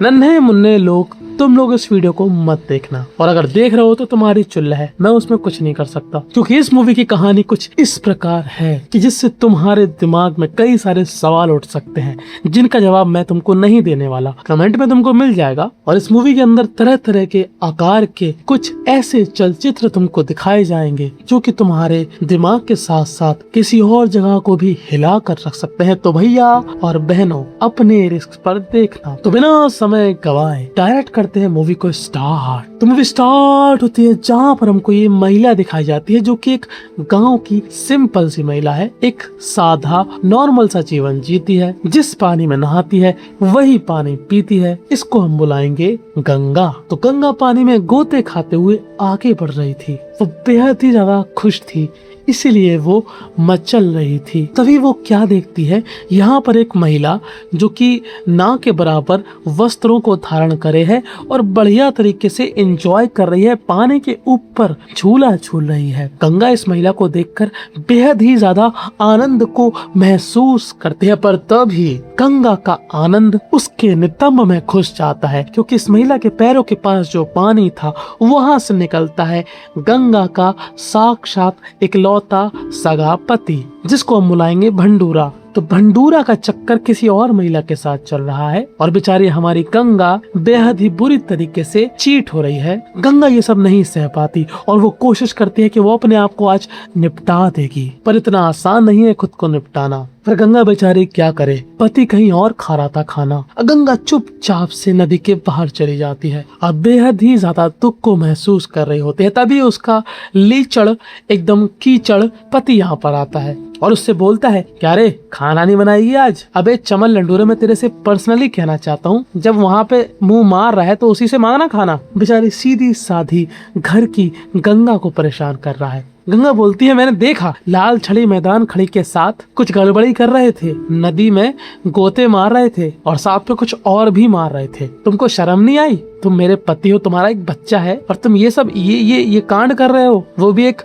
नन्हे मुन्ने लोग, तुम लोग इस वीडियो को मत देखना, और अगर देख रहे हो तो तुम्हारी चुल्ल है, मैं उसमें कुछ नहीं कर सकता, क्योंकि इस मूवी की कहानी कुछ इस प्रकार है कि जिससे तुम्हारे दिमाग में कई सारे सवाल उठ सकते हैं, जिनका जवाब मैं तुमको नहीं देने वाला, कमेंट में तुमको मिल जाएगा। और इस मूवी के अंदर तरह तरह के आकार के कुछ ऐसे चलचित्र तुमको दिखाए जाएंगे जो कि तुम्हारे दिमाग के साथ साथ किसी और जगह को भी हिला कर रख सकते हैं। तो भैया और बहनों, अपने रिस्क पर देखना। तो बिना समय गवाए डायरेक्ट करते हैं मूवी को स्टार्ट। तो मूवी स्टार्ट होती है जहाँ पर हमको ये महिला दिखाई जाती है जो कि एक गांव की सिंपल सी महिला है, एक सादा नॉर्मल सा जीवन जीती है, जिस पानी में नहाती है वही पानी पीती है। इसको हम बुलाएंगे गंगा। तो गंगा पानी में गोते खाते हुए आगे बढ़ रही थी। वो बेहद ही ज्यादा खुश थी, इसीलिए वो मचल रही थी। तभी वो क्या देखती है, यहाँ पर एक महिला जो कि ना के बराबर वस्त्रों को धारण करे है और बढ़िया तरीके से एंजॉय कर रही है, पानी के ऊपर झूला झूल रही है। गंगा इस महिला को देखकर बेहद ही ज्यादा आनंद को महसूस करती है, पर तभी गंगा का आनंद उसके नितंब में घुस जाता है, क्योंकि इस महिला के पैरों के पास जो पानी था वहां से निकलता है गंगा का साक्षात इकलौता सगा पति, जिसको हम बुलाएंगे भंडूरा। तो भंडूरा का चक्कर किसी और महिला के साथ चल रहा है और बेचारी हमारी गंगा बेहद ही बुरी तरीके से चीट हो रही है। गंगा ये सब नहीं सह पाती और वो कोशिश करती है कि वो अपने आप को आज निपटा देगी, पर इतना आसान नहीं है खुद को निपटाना। पर गंगा बेचारी क्या करे, पति कहीं और खा रहा था खाना। गंगा चुपचाप से नदी के बाहर चली जाती है और बेहद ही ज्यादा दुख को महसूस कर रही होती है। तभी उसका लीचड़ एकदम कीचड़ पति यहाँ पर आता है और उससे बोलता है, क्या रे खाना नहीं बनाएगी आज? अबे चमन लंडूरे, मैं तेरे से पर्सनली कहना चाहता हूँ, जब वहाँ पे मुंह मार रहा है तो उसी से मांगना खाना। बेचारी सीधी साधी घर की गंगा को परेशान कर रहा है। गंगा बोलती है, मैंने देखा लाल छड़ी मैदान खड़ी के साथ कुछ गड़बड़ी कर रहे थे, नदी में गोते मार रहे थे और साथ में कुछ और भी मार रहे थे। तुमको शर्म नहीं आई? तुम मेरे पति हो, तुम्हारा एक बच्चा है और तुम ये सब ये कांड कर रहे हो, वो भी एक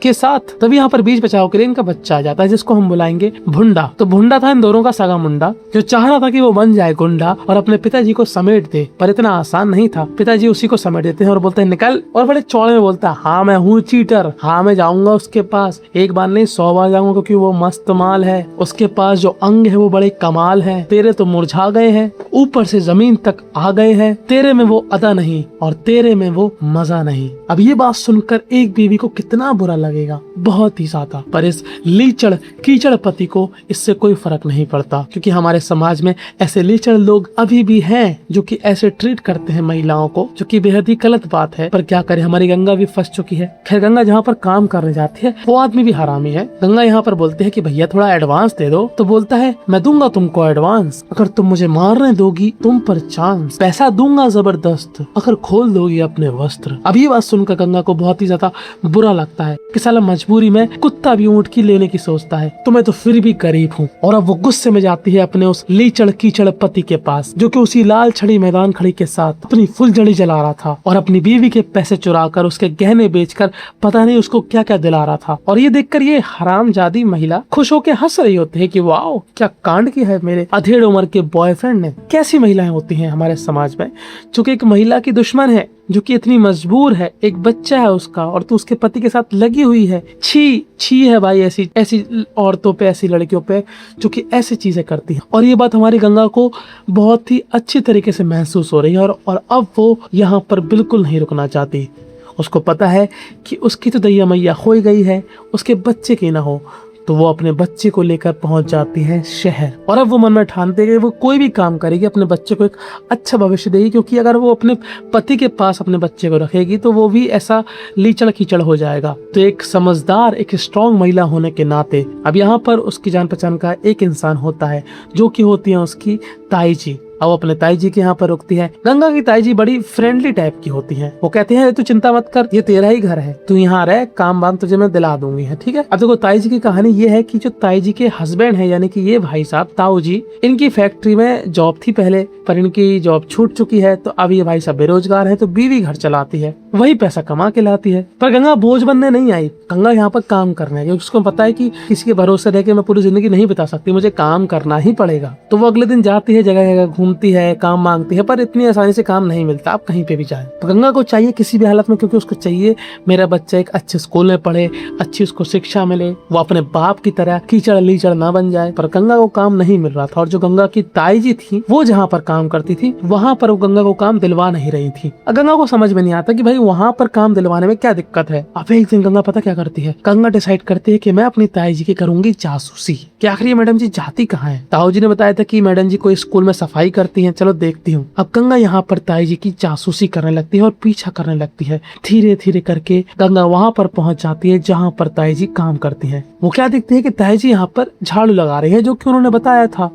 के साथ। तभी यहाँ पर बीच बचाव के लिए इनका बच्चा आ जाता है, जिसको हम बुलाएंगे भुंडा। तो भुंडा था इन दोनों का सगा मुंडा, जो चाह रहा था कि वो बन जाए गुंडा और अपने पिताजी को समेट दे, पर इतना आसान नहीं था। पिताजी उसी को समेट देते हैं और बोलते हैं निकल, और बड़े चौड़े में बोलता है, हाँ मैं हूँ चीटर, हाँ मैं जाऊंगा उसके पास, एक बार नहीं 100 बार जाऊंगा, क्योंकि वो मस्त माल है, उसके पास जो अंग है वो बड़े कमाल है। तेरे तो मुरझा गए हैं, ऊपर से जमीन तक आ गए हैं, तेरे में वो अदा नहीं और तेरे में वो मजा नहीं। अब ये बात सुनकर एक बीवी को कितना बुरा लगेगा, बहुत ही ज्यादा। पर इस लीचड़ कीचड़ पति को इससे कोई फर्क नहीं पड़ता, क्योंकि हमारे समाज में ऐसे लीचड़ लोग अभी भी हैं जो कि ऐसे ट्रीट करते हैं महिलाओं को, जो कि बेहद ही गलत बात है। पर क्या करे, हमारी गंगा भी फंस चुकी है। खैर गंगा जहाँ पर काम करने जाती है वो आदमी भी हरामी है। गंगा यहाँ पर बोलते है कि भैया थोड़ा एडवांस दे दो, तो बोलता है मैं दूंगा तुमको एडवांस, अगर तुम मुझे मारने दोगी तुम पर चांस, पैसा दूंगा जबरदस्त अगर खोल दोगी अपने वस्त्र। अब ये बात सुनकर गंगा को बहुत ही ज्यादा बुरा लगता है कि साला मजबूरी में कुत्ता भी ऊँट की लेने की सोचता है, तो मैं तो फिर भी गरीब हूँ। और अब वो गुस्से में जाती है अपने उस लीचड़ कीचड़ पति के पास, जो कि उसी लाल छड़ी मैदान खड़ी के साथ अपनी फुलझड़ी जला रहा था और अपनी बीवी के पैसे चुराकर उसके गहने बेचकर पता नहीं उसको क्या क्या दिला रहा था। और ये देखकर ये हरामजादी महिला खुश होकर हंस रही होती है कि वाओ क्या कांड किया है मेरे अधेड़ उम्र के बॉयफ्रेंड ने। कैसी महिलाएं होती हैं हमारे समाज में, जो कि एक महिला की दुश्मन है, जो कि इतनी मजबूर है, एक बच्चा है उसका और तू उसके पति के साथ लगी हुई है। छी छी है भाई ऐसी औरतों पे, ऐसी लड़कियों पे जो कि ऐसी चीजें करती हैं। और ये बात हमारी गंगा को बहुत ही अच्छी तरीके से महसूस हो रही है और अब वो यहाँ पर बिल्कुल नहीं रुकना चाहती। उसको पता है कि उसकी तो दैया मैया हो गई है, उसके बच्चे की ना हो, तो वो अपने बच्चे को लेकर पहुंच जाती है शहर। और अब वो मन में ठानते हैं कि वो कोई भी काम करेगी, अपने बच्चे को एक अच्छा भविष्य देगी, क्योंकि अगर वो अपने पति के पास अपने बच्चे को रखेगी तो वो भी ऐसा लीचड़ कीचड़ हो जाएगा। तो एक समझदार, एक स्ट्रॉन्ग महिला होने के नाते अब यहाँ पर उसकी जान पहचान का एक इंसान होता है, जो कि होती है उसकी ताई जी। अब अपने ताई जी के यहाँ पर रुकती है। गंगा की ताई जी बड़ी फ्रेंडली टाइप की होती हैं। वो कहती हैं तू चिंता मत कर, ये तेरा ही घर है, तू यहाँ रह, काम वाम तुझे मैं दिला दूंगी है, ठीक है। अब देखो ताई जी की कहानी ये है कि जो ताई जी के हस्बैंड है, यानी कि ये भाई साहब ताऊ जी, इनकी फैक्ट्री में जॉब थी पहले, पर इनकी जॉब छूट चुकी है, तो अब ये भाई साहब बेरोजगार है, तो बीवी घर चलाती है, वही पैसा कमा के लाती है। पर गंगा बोझ बनने नहीं आई, गंगा यहाँ पर काम करने है, क्योंकि उसको पता है कि किसी के भरोसे रह के मैं पूरी जिंदगी नहीं बिता सकती, मुझे काम करना ही पड़ेगा। तो वो अगले दिन जाती है, जगह जगह ढूंढती है, काम मांगती है, पर इतनी आसानी से काम नहीं मिलता। आप कहीं पे भी जाए तो गंगा को चाहिए किसी भी हालत में, क्योंकि उसको चाहिए मेरा बच्चा एक अच्छे स्कूल में पढ़े, अच्छी उसको शिक्षा मिले, वो अपने बाप की तरह कीचड़ लीचड़ ना बन जाए। पर गंगा को काम नहीं मिल रहा था, और जो गंगा की ताई जी थी वो जहाँ पर काम करती थी वहाँ पर वो गंगा को काम दिलवा नहीं रही थी। गंगा को समझ में नहीं आता कि भाई वहाँ पर काम दिलवाने में क्या दिक्कत है। अब एक दिन गंगा पता क्या करती है, गंगा डिसाइड करती है कि मैं अपनी ताई जी की करूंगी जासूसी। क्या आखिर ये मैडम जी जाती कहाँ है? ताऊ जी ने बताया था कि मैडम जी कोई स्कूल में सफाई करती हैं, चलो देखती हूँ। अब गंगा यहाँ पर ताई जी की जासूसी करने लगती है और पीछा करने लगती है। धीरे धीरे करके गंगा वहाँ पर पहुंच जाती है जहाँ पर ताई जी काम करती है। वो क्या देखती है कि ताई जी यहाँ पर झाड़ू लगा रही है, जो कि उन्होंने बताया था।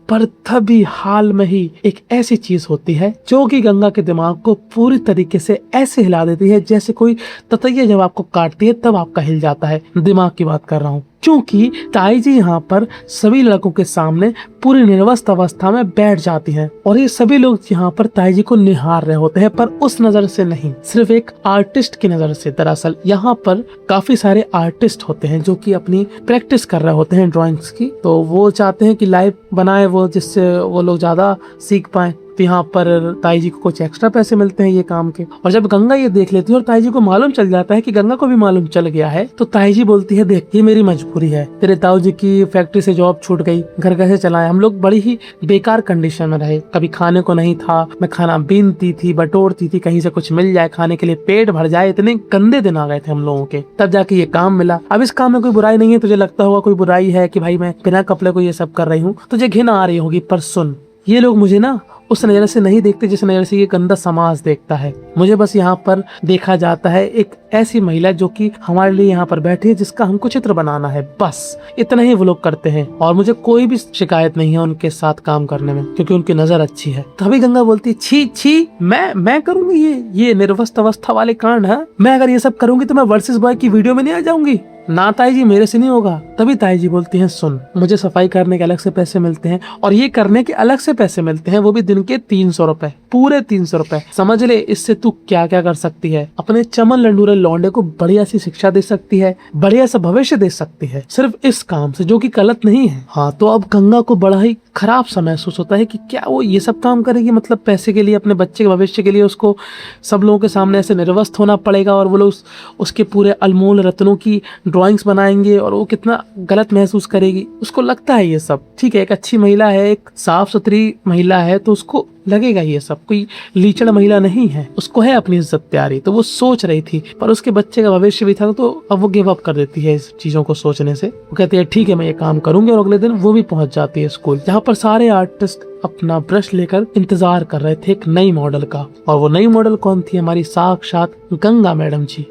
पर तभी हाल में ही एक ऐसी चीज होती है जो कि गंगा के दिमाग को पूरी तरीके से ऐसे हिला देती है जैसे कोई ततैया जब आपको काटती है तब आपका हिल जाता है। दिमाग की बात कर रहा हूँ, क्योंकि ताई जी यहाँ पर सभी लड़कों के सामने पूरी निर्वस्त अवस्था में बैठ जाती हैं, और ये सभी लोग यहाँ पर ताई जी को निहार रहे होते हैं, पर उस नजर से नहीं, सिर्फ एक आर्टिस्ट की नजर से। दरअसल यहाँ पर काफी सारे आर्टिस्ट होते हैं जो कि अपनी प्रैक्टिस कर रहे होते हैं ड्राइंग्स की, तो वो चाहते हैं कि लाइव बनाए वो, जिससे वो लोग ज्यादा सीख पाए। तो यहाँ पर ताई जी को कुछ एक्स्ट्रा पैसे मिलते हैं ये काम के। और जब गंगा ये देख लेती है और ताई जी को मालूम चल जाता है कि गंगा को भी मालूम चल गया है, तो ताई जी बोलती है, देख ये मेरी मजबूरी है, तेरे ताऊ जी की फैक्ट्री से जॉब छूट गई, घर कैसे चलाए, हम लोग बड़ी ही बेकार कंडीशन में रहे, कभी खाने को नहीं था, मैं खाना बीनती थी, बटोरती थी, कहीं से कुछ मिल जाए खाने के लिए, पेट भर जाए, इतने गंदे दिन आ गए थे हम लोगों के, तब जाके ये काम मिला। अब इस काम में कोई बुराई नहीं है, तुझे लगता होगा कोई बुराई है कि भाई मैं बिना कपड़े को ये सब कर रही हूँ, तुझे घिन आ रही होगी, पर सुन, ये लोग मुझे ना उस नजर से नहीं देखते जिस नजर से ये गंदा समाज देखता है। मुझे बस यहाँ पर देखा जाता है एक ऐसी महिला जो कि हमारे लिए यहाँ पर बैठी है, जिसका हमको चित्र बनाना है, बस इतना ही वो लोग करते हैं। और मुझे कोई भी शिकायत नहीं है उनके साथ काम करने में, क्योंकि उनकी नजर अच्छी है। तभी गंगा बोलती है, छी छी, मैं करूंगी ये निर्वस्त अवस्था वाले कांड है? मैं अगर ये सब करूंगी तो मैं वर्सेस बॉय की वीडियो में नहीं आ जाऊंगी? ना ताई जी, मेरे से नहीं होगा। तभी ताई जी बोलती हैं, सुन, मुझे सफाई करने के अलग से पैसे मिलते हैं और ये करने के अलग से पैसे मिलते हैं, वो भी दिन के 300 रुपए, पूरे 300 रुपए। समझ ले, इससे तू क्या क्या कर सकती है। अपने चमन लंडूरे लौंडे को बढ़िया सी शिक्षा दे सकती है, बढ़िया सा भविष्य दे सकती है, सिर्फ इस काम से, जो कि गलत नहीं है। हाँ, तो अब गंगा को बड़ा ही खराब सा महसूस होता है कि क्या वो ये सब काम करेगी, मतलब पैसे के लिए, अपने बच्चे के भविष्य के लिए उसको सब लोगों के सामने ऐसे निर्वस्त होना पड़ेगा, और वो लोग उसके पूरे अनमोल रत्नों की ड्राइंग्स बनाएंगे, और वो कितना गलत महसूस करेगी। उसको लगता है ये सब ठीक है, एक अच्छी महिला है, एक साफ सुथरी महिला है, तो उसको लगेगा ये सब, कोई लीचड़ महिला नहीं है, उसको है अपनी इज्जत प्यारी। तो वो सोच रही थी, पर उसके बच्चे का भविष्य भी था, तो अब वो गिव अप कर देती है इस चीजों को सोचने से। वो कहती है ठीक है, मैं ये काम करूंगी, और अगले दिन वो भी पहुंच जाती है स्कूल, जहाँ पर सारे आर्टिस्ट अपना ब्रश लेकर इंतजार कर रहे थे एक नई मॉडल का। और वो नई मॉडल कौन थी? हमारी साक्षात गंगा मैडम जी।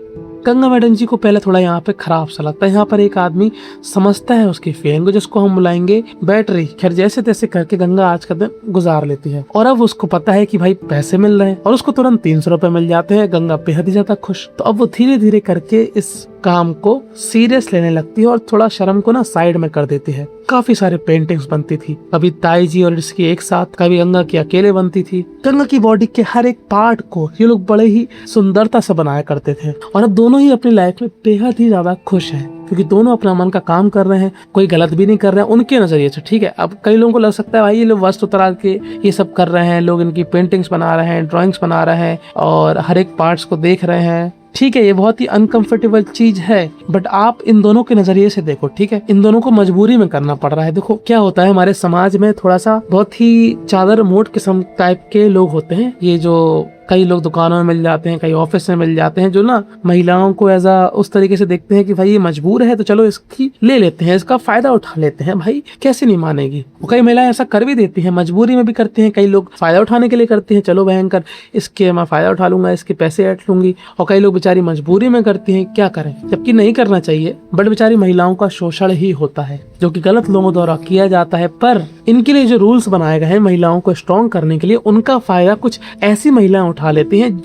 गंगा मैडम जी को पहले थोड़ा यहाँ पे खराब सा लगता है। यहाँ पर एक आदमी समझता है उसकी फीलिंग को, जिसको हम बुलाएंगे बैटरी। खैर, जैसे तैसे करके गंगा आज का दिन गुजार लेती है, और अब उसको पता है कि भाई पैसे मिल रहे हैं, और उसको तुरंत 300 रुपए मिल जाते हैं। गंगा बेहद ही ज्यादा खुश। तो अब वो धीरे धीरे करके इस काम को सीरियस लेने लगती है, और थोड़ा शर्म को ना साइड में कर देती है। काफी सारे पेंटिंग्स बनती थी, कभी ताई जी और इसकी एक साथ, कभी गंगा की अकेले बनती थी। गंगा की बॉडी के हर एक पार्ट को ये लोग बड़े ही सुंदरता से बनाया करते थे, और अब दोनों ही अपनी लाइफ में बेहद ही ज्यादा खुश हैं, क्योंकि दोनों अपना मन का काम कर रहे हैं, कोई गलत भी नहीं कर रहे हैं उनके नजरिए से। ठीक है, अब कई लोगों को लग सकता है भाई ये लोग वस्त्र उतरा के ये सब कर रहे हैं, लोग इनकी पेंटिंग्स बना रहे हैं, ड्राइंग्स बना रहे हैं, और हर एक पार्ट्स को देख रहे हैं। ठीक है, ये बहुत ही अनकंफर्टेबल चीज है, बट आप इन दोनों के नजरिए से देखो। ठीक है, इन दोनों को मजबूरी में करना पड़ रहा है। देखो क्या होता है, हमारे समाज में थोड़ा सा बहुत ही चादर मोट किस्म टाइप के लोग होते हैं। ये जो कई लोग दुकानों में मिल जाते हैं, कई ऑफिस में मिल जाते हैं, जो ना महिलाओं को एज उस तरीके से देखते हैं कि भाई ये मजबूर है तो चलो इसकी ले लेते हैं, इसका फायदा उठा लेते हैं। भाई कैसे नहीं मानेगी। कई महिलाएं ऐसा कर भी देती हैं, मजबूरी में भी करते हैं। कई लोग फायदा उठाने के लिए करते हैं, चलो भयंकर इसके मैं फायदा उठा लूंगा, इसके पैसे ऐट लूंगी। और कई लोग बेचारी मजबूरी में करती हैं, क्या करें, जबकि नहीं करना चाहिए, बट बेचारी महिलाओं का शोषण ही होता है, जो कि गलत लोगों द्वारा किया जाता है। पर इनके लिए जो रूल्स बनाए गए हैं महिलाओं को स्ट्रॉन्ग करने के लिए, उनका फायदा कुछ ऐसी महिलाएं उठा लेती हैं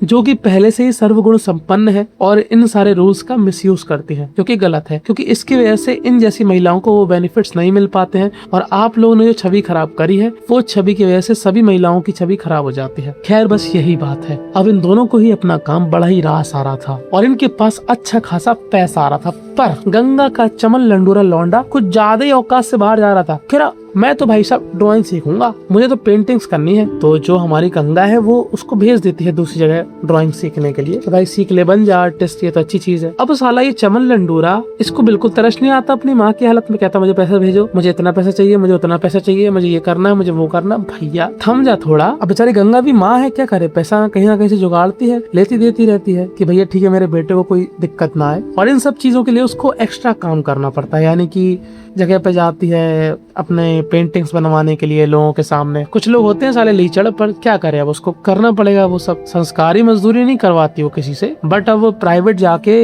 जो कि पहले से ही सर्वगुण संपन्न है, और इन सारे रूल्स का मिसयूज करती है, जो कि गलत है, क्योंकि इसकी वजह से इन जैसी महिलाओं को वो बेनिफिट्स नहीं मिल पाते हैं, और आप लोगों ने जो छवि खराब करी है, वो छवि की वजह से सभी महिलाओं की छवि खराब हो जाती है। खैर, बस यही बात है। अब इन दोनों को ही अपना काम बड़ा ही रास आ रहा था, और इनके पास अच्छा खासा पैसा आ रहा था, पर गंगा का चमन लंडूरा लौंडा कुछ ज्यादा ही औकात से बाहर जा रहा था। फिर मैं तो भाई साहब ड्राइंग सीखूंगा, मुझे तो पेंटिंग्स करनी है। तो जो हमारी गंगा है वो उसको भेज देती है दूसरी जगह ड्राइंग सीखने के लिए, तो भाई सीख ले, बन जा आर्टिस्ट, ये तो अच्छी चीज है। अब साला ये चमन लंडूरा, इसको बिल्कुल तरस नहीं आता अपनी माँ की हालत में, कहता मुझे पैसा भेजो, मुझे इतना पैसा चाहिए, मुझे उतना पैसा चाहिए, मुझे ये करना है, मुझे वो करना। भैया थम जा थोड़ा। अब बेचारी गंगा भी माँ है, क्या करे, पैसा कहीं ना कहीं से जुगाड़ती है, लेती देती रहती है कि भैया ठीक है मेरे बेटे को कोई दिक्कत ना आए। और इन सब चीजों के लिए उसको एक्स्ट्रा काम करना पड़ता है, यानी कि जगह पे जाती है अपने पेंटिंग्स बनवाने के लिए लोगों के सामने। कुछ लोग होते हैं साले लीचड़, पर क्या करे, अब उसको करना पड़ेगा। वो सब संस्कारी मजदूरी नहीं करवाती वो किसी से, बट अब वो प्राइवेट जाके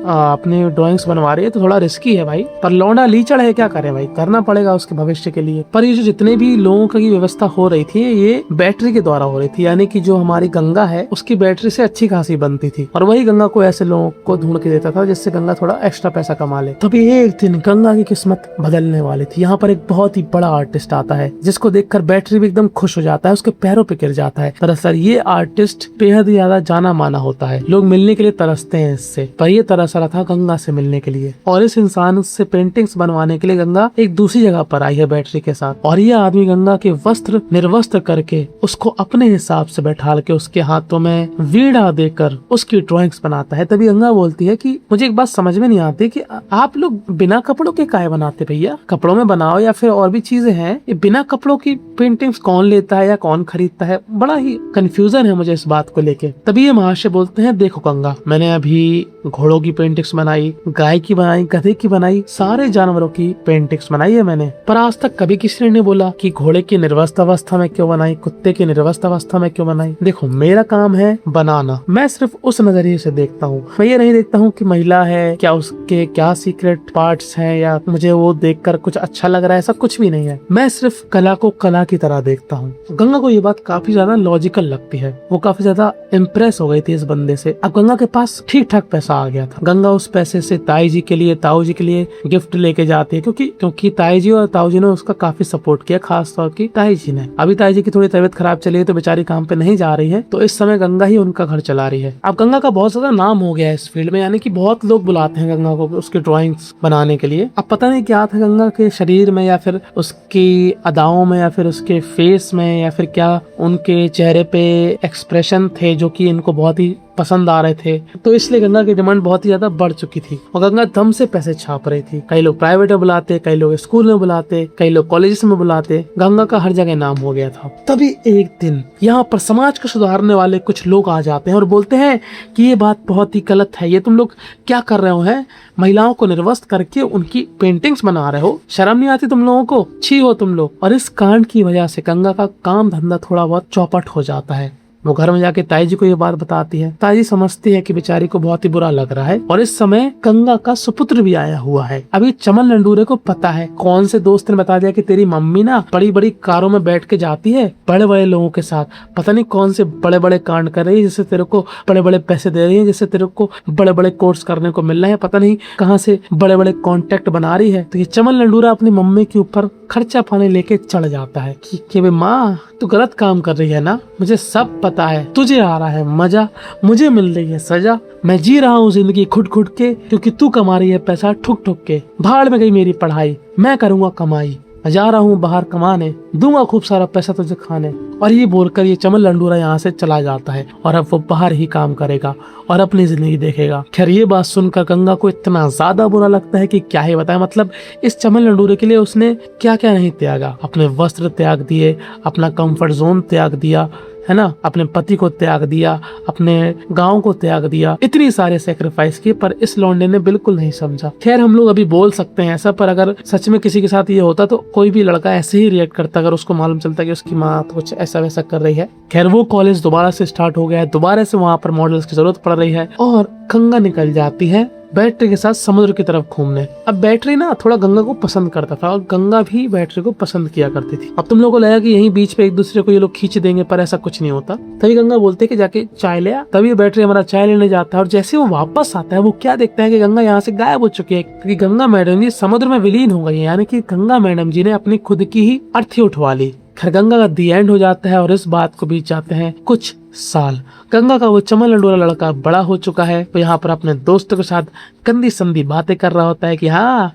अपनी ड्राइंग्स बनवा रही है तो थोड़ा रिस्की है भाई, पर लौंडा लीचड़ है, क्या करे भाई, करना पड़ेगा उसके भविष्य के लिए। पर ये जो जितने भी लोगों की व्यवस्था हो रही थी ये बैटरी के द्वारा हो रही थी, यानी कि जो हमारी गंगा है उसकी बैटरी से अच्छी खासी बनती थी, और वही गंगा को ऐसे लोगों को ढूंढ के देता था जिससे गंगा थोड़ा एक्स्ट्रा पैसा कमा ले। तभी एक दिन गंगा की किस्मत बदलने वाली थी। यहाँ पर एक बहुत ही बड़ा आर्टिस्ट आता है जिसको देखकर बैटरी भी एकदम खुश हो जाता है, उसके पैरों पे गिर जाता है। दरअसल ये आर्टिस्ट बेहद ज्यादा जाना माना होता है, लोग मिलने के लिए तरसते हैं इससे, पर ये तरस रहा था गंगा से मिलने के लिए। और इस इंसान से पेंटिंग्स बनवाने के लिए गंगा एक दूसरी जगह पर आई है बैटरी के साथ, और ये आदमी गंगा के वस्त्र निर्वस्त्र करके उसको अपने हिसाब से बैठा के उसके हाथों में वीणा देकर उसकी ड्राइंग्स बनाता है। तभी गंगा बोलती है कि मुझे एक बात समझ में नहीं आती कि आप लोग बिना कपड़ों के काहे बनाते भैया, कपड़ों में बनाओ या फिर और भी चीजें हैं, ये बिना कपड़ों की पेंटिंग्स कौन लेता है या कौन खरीदता है, बड़ा ही कंफ्यूजन है मुझे इस बात को लेके। तभी ये महाशय बोलते हैं देखो गंगा, मैंने अभी घोड़ों की पेंटिंग्स बनाई, गाय की बनाई, गधे की बनाई, सारे जानवरों की पेंटिंग्स बनाई है मैंने, पर आज तक कभी किसी ने नहीं बोला कि घोड़े की निर्वस्त अवस्था में क्यों बनाई, कुत्ते की निर्वस्त अवस्था में क्यों बनाई। देखो मेरा काम है बनाना, मैं सिर्फ उस नजरिए से देखता हूँ, मैं ये नहीं देखता हूँ कि महिला है क्या, उसके क्या सीक्रेट पार्ट्स हैं, या मुझे वो देखकर कुछ अच्छा लग रहा है, ऐसा कुछ भी नहीं है। मैं सिर्फ कला को कला की तरह देखता हूँ। गंगा को ये बात काफी ज्यादा लॉजिकल लगती है, वो काफी ज्यादा इम्प्रेस हो गई थी इस बंदे से। अब गंगा के पास ठीक ठाक पैसा आ गया था, गंगा उस पैसे से ताई जी के लिए, ताऊ जी के लिए गिफ्ट लेके जाती है, क्योंकि ताई जी और ताऊ जी ने उसका काफी सपोर्ट किया, खास तौर की ताई जी ने। अभी ताई जी की थोड़ी तबीयत खराब चली है तो बेचारी काम पे नहीं जा रही है, तो इस समय गंगा ही उनका घर चला रही है। अब गंगा का बहुत ज्यादा नाम हो गया है इस फील्ड में, यानी कि बहुत लोग बुलाते हैं गंगा को उसकी ड्राइंग्स बनाने के लिए। अब पता नहीं क्या था गंगा के शरीर में, या फिर उसकी अदाओं में, या फिर उसके फेस में, या फिर क्या उनके चेहरे पे एक्सप्रेशन थे जो कि इनको बहुत ही पसंद आ रहे थे, तो इसलिए गंगा की डिमांड बहुत ही ज्यादा बढ़ चुकी थी और गंगा दम से पैसे छाप रही थी। कई लोग प्राइवेट में बुलाते, कई लोग स्कूल में बुलाते, कई लोग कॉलेज में बुलाते, गंगा का हर जगह नाम हो गया था। तभी एक दिन यहाँ पर समाज को सुधारने वाले कुछ लोग आ जाते हैं और बोलते हैं कि ये बात बहुत ही गलत है, ये तुम लोग क्या कर रहे हो, है महिलाओं को निर्वस्त करके उनकी पेंटिंग्स बना रहे हो, शर्म नहीं आती तुम लोगों को, छी हो तुम लोग। और इस कांड की वजह से गंगा का काम धंधा थोड़ा बहुत चौपट हो जाता है। वो घर में जाके ताई जी को ये बात बताती है। ताई जी समझती है कि बेचारी को बहुत ही बुरा लग रहा है, और इस समय गंगा का सुपुत्र भी आया हुआ है। अभी चमन लंडूरे को पता है, कौन से दोस्त ने बता दिया कि तेरी मम्मी ना बड़ी बड़ी कारों में बैठ के जाती है बड़े बड़े लोगों के साथ, पता नहीं कौन से बड़े बड़े कांड कर रही है, जिससे तेरे को बड़े बड़े पैसे दे रही है, जिससे तेरे को बड़े बड़े कोर्स करने को मिल रहे हैं, पता नहीं कहाँ से बड़े बड़े कॉन्टेक्ट बना रही है। तो ये चमन लंडूरा अपनी मम्मी के ऊपर खर्चा पानी लेके चढ़ जाता है कि माँ तू गलत काम कर रही है ना, मुझे सब पता है, तुझे आ रहा है मजा, मुझे मिल रही है सजा, मैं जी रहा हूँ जिंदगी खुद खुद के, क्योंकि तू कमा रही है पैसा ठुक ठुक के, भाड़ में गई मेरी पढ़ाई, मैं करूँगा कमाई, जा रहा हूँ बाहर कमाने, दूंगा खूब सारा पैसा तुझे खाने। और ये बोलकर ये चमन लंडूरा यहाँ से चला जाता है और अब वो बाहर ही काम करेगा और अपनी जिंदगी देखेगा। खैर ये बात सुनकर गंगा को इतना ज्यादा बुरा लगता है कि क्या ही बताए, मतलब इस चमन लंडूरे के लिए उसने क्या क्या नहीं त्यागा, अपने वस्त्र त्याग दिए, अपना कंफर्ट जोन त्याग दिया, है ना, अपने पति को त्याग दिया, अपने गांव को त्याग दिया, इतनी सारे सेक्रीफाइस किए, पर इस लौंडे ने बिल्कुल नहीं समझा। खैर हम लोग अभी बोल सकते हैं ऐसा, पर अगर सच में किसी के साथ ये होता तो कोई भी लड़का ऐसे ही रिएक्ट करता अगर उसको मालूम चलता कि उसकी माँ तो कुछ ऐसा वैसा कर रही है। खैर वो कॉलेज दोबारा से स्टार्ट हो गया है, दोबारा से वहाँ पर मॉडल्स की जरूरत पड़ रही है और गंगा निकल जाती है बैटरी के साथ समुद्र की तरफ घूमने। अब बैटरी ना थोड़ा गंगा को पसंद करता था और गंगा भी बैटरी को पसंद किया करती थी। अब तुम लोगों को लगा कि यहीं बीच पे एक दूसरे को ये लोग खींच देंगे, पर ऐसा कुछ नहीं होता। तभी गंगा बोलते कि जाके चाय ले आ। तभी बैटरी हमारा चाय लेने जाता है और जैसे वो वापस आता है वो क्या देखता है कि गंगा यहाँ से गायब हो चुकी है, क्योंकि गंगा मैडम जी समुद्र में विलीन हो गई है, यानी कि गंगा मैडम जी ने अपनी खुद की ही अर्थी उठवा ली। खैर गंगा का दी एंड हो जाता है और इस बात को बीत जाते हैं कुछ साल। गंगा का वो चमन लंडूरा लड़का बड़ा हो चुका है, वो यहाँ पर अपने दोस्तों के साथ गंदी संदी बातें कर रहा होता है कि हाँ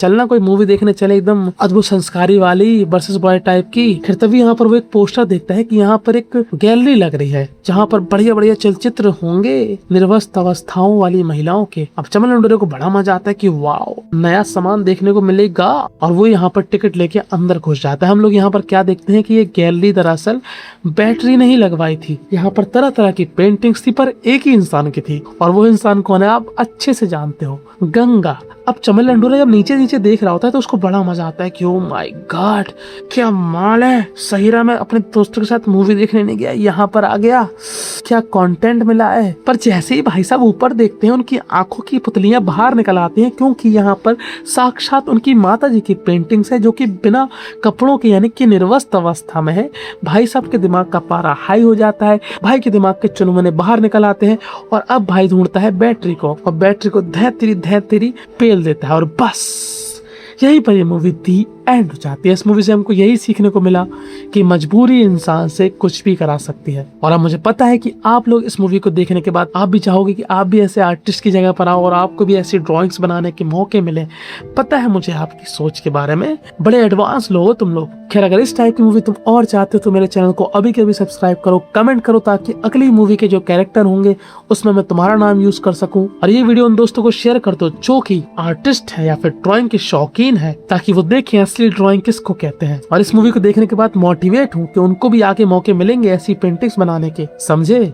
चलना कोई मूवी देखने चले एकदम अद्भुत संस्कारी वाली वर्सेस बॉय टाइप की। फिर तभी यहाँ पर वो एक पोस्टर देखता है कि यहाँ पर एक गैलरी लग रही है जहाँ पर बढ़िया बढ़िया चलचित्र होंगे निर्वस्त्र अवस्थाओं वाली महिलाओं के। अब चमन लंडोरे को बड़ा मजा आता है कि वाओ नया सामान देखने को मिलेगा, और वो यहाँ पर टिकट लेके अंदर घुस जाता है। हम लोग यहाँ पर क्या देखते हैं कि ये गैलरी दरअसल बैटरी नहीं लगवाई थी, यहाँ पर तरह तरह की पेंटिंग्स थी पर एक ही इंसान की थी, और वो इंसान कौन है आप अच्छे से जानते हो, गंगा। अब चमन लंडोरा जब नीचे नीचे देख रहा होता है तो उसको बड़ा मजा आता है कि ओ माय गॉड क्या माल है, सहीरा में अपने दोस्तों के साथ मूवी देखने नहीं गया, यहाँ पर आ गया, क्या कंटेंट मिला है। पर जैसे ही भाई साहब ऊपर देखते हैं उनकी आंखों की पुतलियां बाहर निकल आती हैं, क्योंकि यहाँ पर साक्षात उनकी माता जी की पेंटिंग्स है जो कि बिना कपड़ों के यानी कि निर्वस्त्र अवस्था में है। भाई साहब के दिमाग का पारा हाई हो जाता है, भाई के दिमाग के चुनमुने बाहर निकल आते हैं, और अब भाई ढूंढता है बैटरी को, और बैटरी को धैतरी पेल देता है, और बस यहीं पर ये मूवी दी एंड हो जाती है। इस मूवी से हमको यही सीखने को मिला कि मजबूरी इंसान से कुछ भी करा सकती है। और अब मुझे पता है कि आप लोग इस मूवी को देखने के बाद आप भी चाहोगे कि आप भी ऐसे आर्टिस्ट की जगह पर आओ और आपको भी ऐसी ड्राइंग्स बनाने के मौके मिले। पता है मुझे आपकी सोच के बारे में, बड़े एडवांस लोग हो तुम लोग। खैर अगर इस टाइप की मूवी तुम और चाहते हो तो मेरे चैनल को अभी के अभी सब्सक्राइब करो, कमेंट करो, ताकि अगली मूवी के जो कैरेक्टर होंगे उसमें मैं तुम्हारा नाम यूज कर सकूं। और ये वीडियो उन दोस्तों को शेयर कर दो जो कि आर्टिस्ट है या फिर ड्राइंग के शौकीन है, ताकि वो देखें असली ड्राइंग किसको कहते हैं, और इस मूवी को देखने के बाद मोटिवेट हूँ कि उनको भी आगे मौके मिलेंगे ऐसी पेंटिंग्स बनाने के, समझे।